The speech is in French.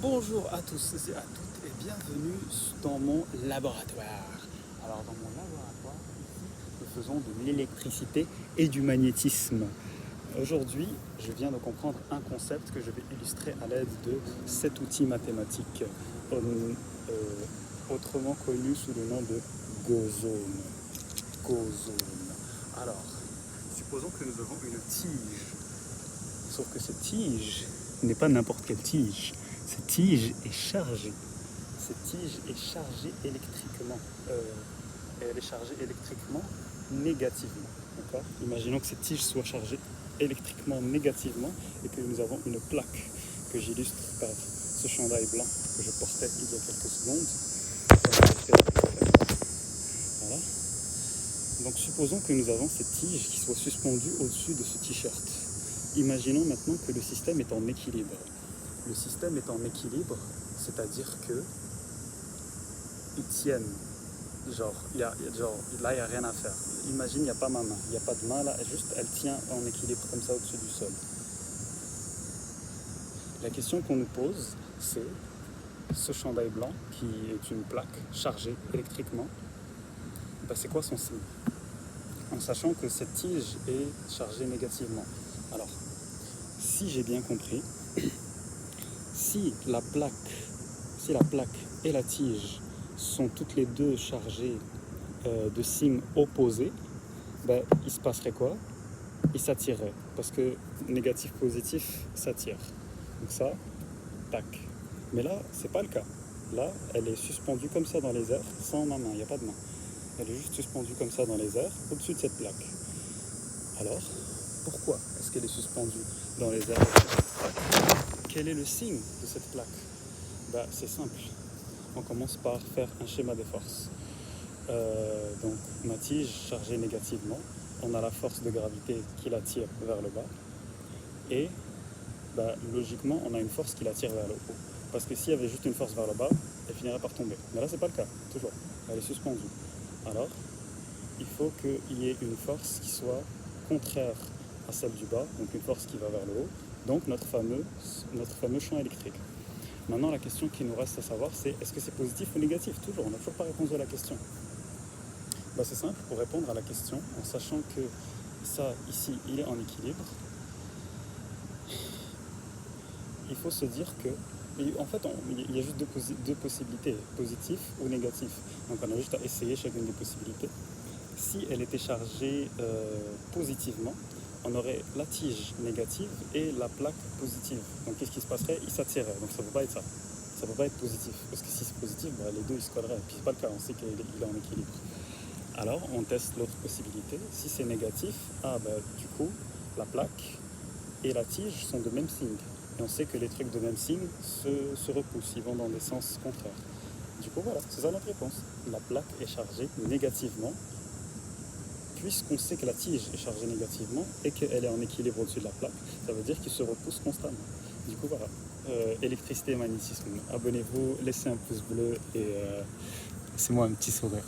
Bonjour à tous et à toutes et bienvenue dans mon laboratoire. Alors dans mon laboratoire, ici, nous faisons de l'électricité et du magnétisme. Aujourd'hui, je viens de comprendre un concept que je vais illustrer à l'aide de cet outil mathématique, autrement connu sous le nom de Gaussian. Alors, supposons que nous avons une tige, sauf que cette tige n'est pas n'importe quelle tige. Cette tige est chargée. Cette tige est chargée électriquement. Elle est chargée électriquement négativement. D'accord ? Imaginons que cette tige soit chargée électriquement négativement et que nous avons une plaque que j'illustre par ce chandail blanc que je portais il y a quelques secondes. Voilà. Donc supposons que nous avons cette tige qui soit suspendue au-dessus de ce t-shirt. Imaginons maintenant que le système est en équilibre. Le système est en équilibre, c'est-à-dire que ils tiennent. Là, il n'y a rien à faire. Imagine, il n'y a pas ma main, il n'y a pas de main là, juste elle tient en équilibre comme ça au-dessus du sol. La question qu'on nous pose, c'est ce chandail blanc qui est une plaque chargée électriquement, c'est quoi son signe ? En sachant que cette tige est chargée négativement. Alors, si j'ai bien compris, si la plaque et la tige sont toutes les deux chargées de signes opposés, il se passerait quoi ? Ils s'attireraient, parce que négatif-positif s'attire. Donc ça, tac. Mais là, c'est pas le cas. Là, elle est suspendue comme ça dans les airs, sans ma main, il n'y a pas de main. Elle est juste suspendue comme ça dans les airs, au-dessus de cette plaque. Alors, pourquoi est-ce qu'elle est suspendue dans les airs ? Quel est le signe de cette plaque ? C'est simple. On commence par faire un schéma des forces. Donc, ma tige chargée négativement, on a la force de gravité qui l'attire vers le bas. Et logiquement, on a une force qui l'attire vers le haut. Parce que s'il y avait juste une force vers le bas, elle finirait par tomber. Mais là, c'est pas le cas, toujours. Elle est suspendue. Alors, il faut qu'il y ait une force qui soit contraire à celle du bas, donc une force qui va vers le haut, donc notre fameux champ électrique. Maintenant, la question qui nous reste à savoir, c'est est-ce que c'est positif ou négatif ? Toujours, on n'a toujours pas répondu à la question. C'est simple, pour répondre à la question, en sachant que ça, ici, il est en équilibre, il faut se dire que, en fait, il y a juste deux possibilités, positif ou négatif. Donc on a juste à essayer chacune des possibilités. Si elle était chargée positivement, on aurait la tige négative et la plaque positive. Donc qu'est-ce qui se passerait ? Ils s'attireraient. Donc ça ne peut pas être ça. Ça ne peut pas être positif. Parce que si c'est positif, les deux ils se colleraient. Puis c'est pas le cas, on sait qu'il est en équilibre. Alors on teste l'autre possibilité. Si c'est négatif, du coup, la plaque et la tige sont de même signe. Et on sait que les trucs de même signe se repoussent, ils vont dans des sens contraires. Du coup, voilà, c'est ça notre réponse. La plaque est chargée négativement, puisqu'on sait que la tige est chargée négativement et qu'elle est en équilibre au-dessus de la plaque, ça veut dire qu'ils se repoussent constamment. Du coup, voilà. Électricité et magnétisme. Abonnez-vous, laissez un pouce bleu et laissez-moi un petit sourire.